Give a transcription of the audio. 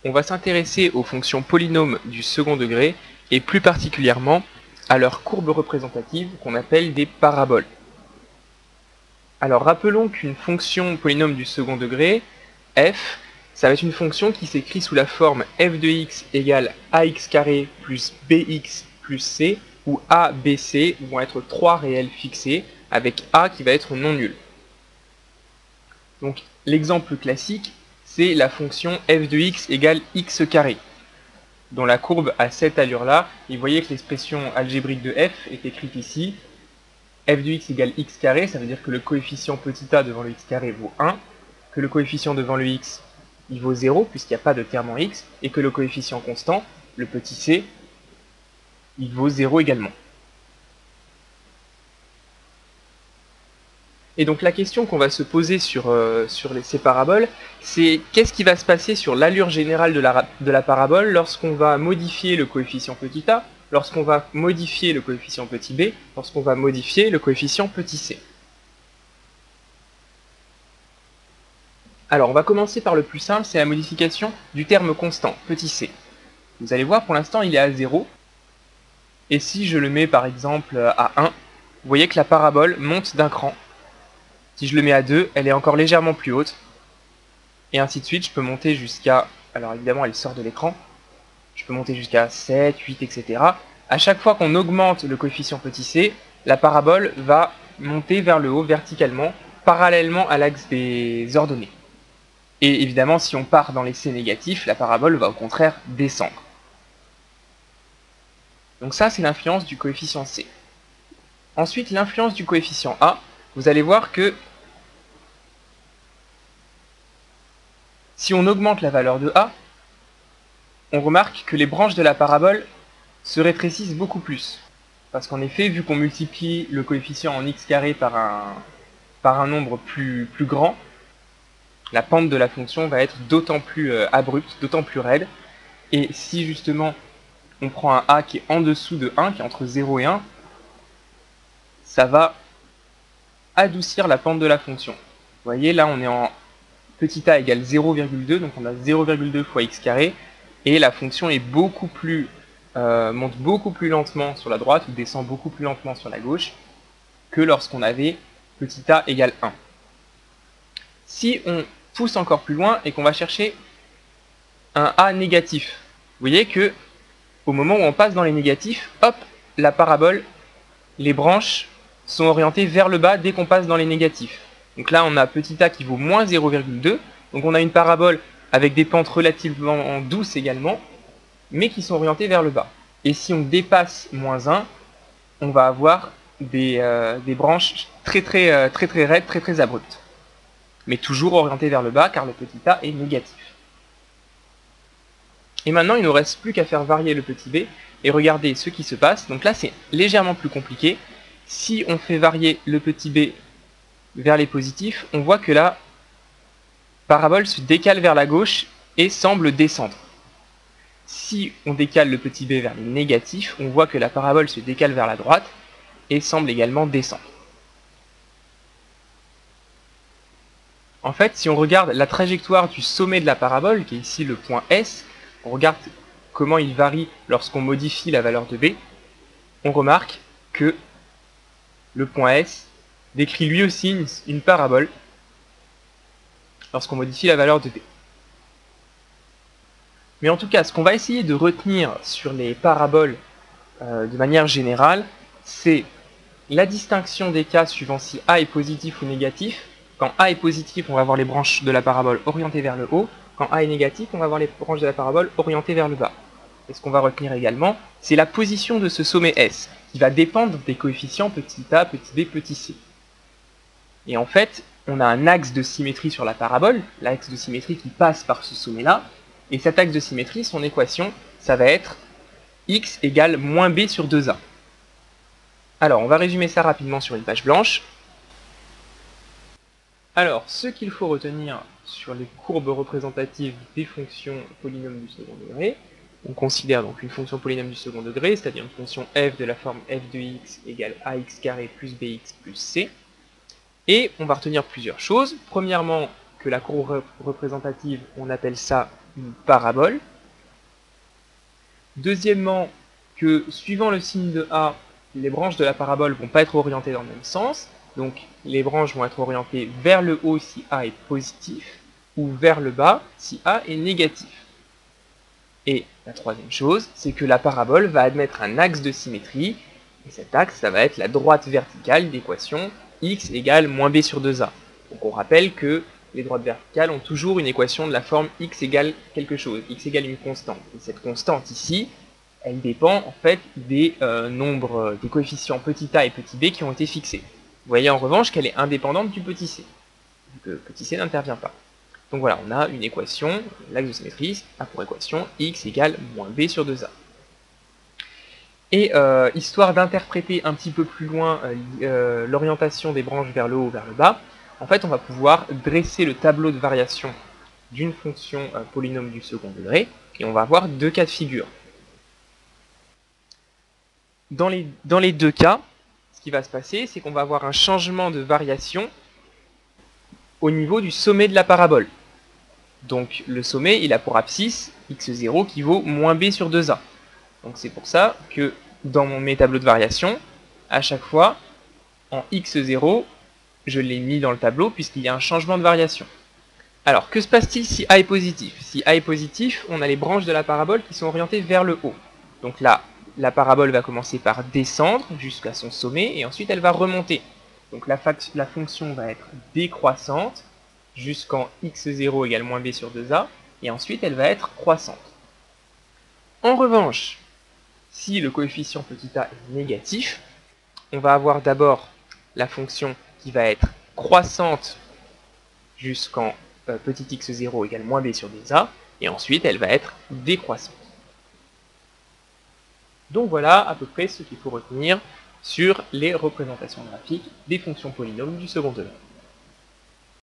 on va s'intéresser aux fonctions polynômes du second degré et plus particulièrement à leurs courbes représentatives qu'on appelle des paraboles. Alors rappelons qu'une fonction polynôme du second degré, f, ça va être une fonction qui s'écrit sous la forme f de x égale ax carré plus bx plus c, où a, b, c vont être trois réels fixés, avec a qui va être non nul. Donc l'exemple classique, c'est la fonction f de x égale x carré, dont la courbe a cette allure-là, et vous voyez que l'expression algébrique de f est écrite ici. F de x égale x carré, ça veut dire que le coefficient petit a devant le x carré vaut 1, que le coefficient devant le x, il vaut 0, puisqu'il n'y a pas de terme en x, et que le coefficient constant, le petit c, il vaut 0 également. Et donc la question qu'on va se poser sur ces paraboles, c'est qu'est-ce qui va se passer sur l'allure générale de la parabole lorsqu'on va modifier le coefficient petit a, lorsqu'on va modifier le coefficient petit b, lorsqu'on va modifier le coefficient petit c. Alors on va commencer par le plus simple, c'est la modification du terme constant, petit c. Vous allez voir, pour l'instant il est à 0, et si je le mets par exemple à 1, vous voyez que la parabole monte d'un cran. Si je le mets à 2, elle est encore légèrement plus haute. Et ainsi de suite, je peux monter jusqu'à... Alors évidemment, elle sort de l'écran. Je peux monter jusqu'à 7, 8, etc. À chaque fois qu'on augmente le coefficient petit c, la parabole va monter vers le haut verticalement, parallèlement à l'axe des ordonnées. Et évidemment, si on part dans les c négatifs, la parabole va au contraire descendre. Donc ça, c'est l'influence du coefficient c. Ensuite, l'influence du coefficient a, vous allez voir que si on augmente la valeur de a, on remarque que les branches de la parabole se rétrécissent beaucoup plus. Parce qu'en effet, vu qu'on multiplie le coefficient en x carré par un nombre plus grand, la pente de la fonction va être d'autant plus abrupte, d'autant plus raide. Et si justement on prend un a qui est en dessous de 1, qui est entre 0 et 1, ça va adoucir la pente de la fonction. Vous voyez, là on est en petit a égale 0,2, donc on a 0,2 fois x carré, et la fonction est monte beaucoup plus lentement sur la droite, ou descend beaucoup plus lentement sur la gauche, que lorsqu'on avait petit a égale 1. Si on pousse encore plus loin et qu'on va chercher un a négatif, vous voyez que au moment où on passe dans les négatifs, hop, la parabole, les branches sont orientées vers le bas dès qu'on passe dans les négatifs. Donc là, on a petit a qui vaut moins 0,2. Donc on a une parabole avec des pentes relativement douces également, mais qui sont orientées vers le bas. Et si on dépasse moins 1, on va avoir des branches très raides, très abruptes. Mais toujours orientées vers le bas, car le petit a est négatif. Et maintenant, il ne nous reste plus qu'à faire varier le petit b, et regarder ce qui se passe. Donc là, c'est légèrement plus compliqué. Si on fait varier le petit b vers les positifs, on voit que la parabole se décale vers la gauche et semble descendre. Si on décale le petit b vers les négatifs, on voit que la parabole se décale vers la droite et semble également descendre. En fait, si on regarde la trajectoire du sommet de la parabole, qui est ici le point S, on regarde comment il varie lorsqu'on modifie la valeur de b, on remarque que le point S décrit lui aussi une parabole lorsqu'on modifie la valeur de b. Mais en tout cas, ce qu'on va essayer de retenir sur les paraboles de manière générale, c'est la distinction des cas suivant si a est positif ou négatif. Quand a est positif, on va avoir les branches de la parabole orientées vers le haut. Quand a est négatif, on va avoir les branches de la parabole orientées vers le bas. Et ce qu'on va retenir également, c'est la position de ce sommet S, qui va dépendre des coefficients petit a, petit b, petit c. Et en fait, on a un axe de symétrie sur la parabole, l'axe de symétrie qui passe par ce sommet-là, et cet axe de symétrie, son équation, ça va être x égale moins b sur 2a. Alors, on va résumer ça rapidement sur une page blanche. Alors, ce qu'il faut retenir sur les courbes représentatives des fonctions polynômes du second degré, on considère donc une fonction polynôme du second degré, c'est-à-dire une fonction f de la forme f de x égale ax carré plus bx plus c. Et on va retenir plusieurs choses. Premièrement, que la courbe représentative, on appelle ça une parabole. Deuxièmement, que suivant le signe de A, les branches de la parabole vont pas être orientées dans le même sens. Donc les branches vont être orientées vers le haut si A est positif, ou vers le bas si A est négatif. Et la troisième chose, c'est que la parabole va admettre un axe de symétrie, et cet axe, ça va être la droite verticale d'équation x égale moins b sur 2a. Donc on rappelle que les droites verticales ont toujours une équation de la forme x égale quelque chose, x égale une constante. Et cette constante ici, elle dépend en fait des nombres, des coefficients petit a et petit b qui ont été fixés. Vous voyez en revanche qu'elle est indépendante du petit c, vu que petit c n'intervient pas. Donc voilà, on a une équation, l'axe de symétrie a pour équation x égale moins b sur 2a. Et histoire d'interpréter un petit peu plus loin l'orientation des branches vers le haut ou vers le bas, en fait on va pouvoir dresser le tableau de variation d'une fonction polynôme du second degré, et on va avoir deux cas de figure. Dans les deux cas, ce qui va se passer, c'est qu'on va avoir un changement de variation au niveau du sommet de la parabole. Donc le sommet, il a pour abscisse x0 qui vaut moins b sur 2a. Donc c'est pour ça que dans mes tableaux de variation, à chaque fois, en x0, je l'ai mis dans le tableau puisqu'il y a un changement de variation. Alors, que se passe-t-il si a est positif? Si a est positif, on a les branches de la parabole qui sont orientées vers le haut. Donc là, la parabole va commencer par descendre jusqu'à son sommet et ensuite elle va remonter. Donc la fonction va être décroissante jusqu'en x0 égale moins b sur 2a, et ensuite elle va être croissante. En revanche, si le coefficient petit a est négatif, on va avoir d'abord la fonction qui va être croissante jusqu'en petit x0 égale moins b sur 2a, et ensuite elle va être décroissante. Donc voilà à peu près ce qu'il faut retenir sur les représentations graphiques des fonctions polynômes du second degré.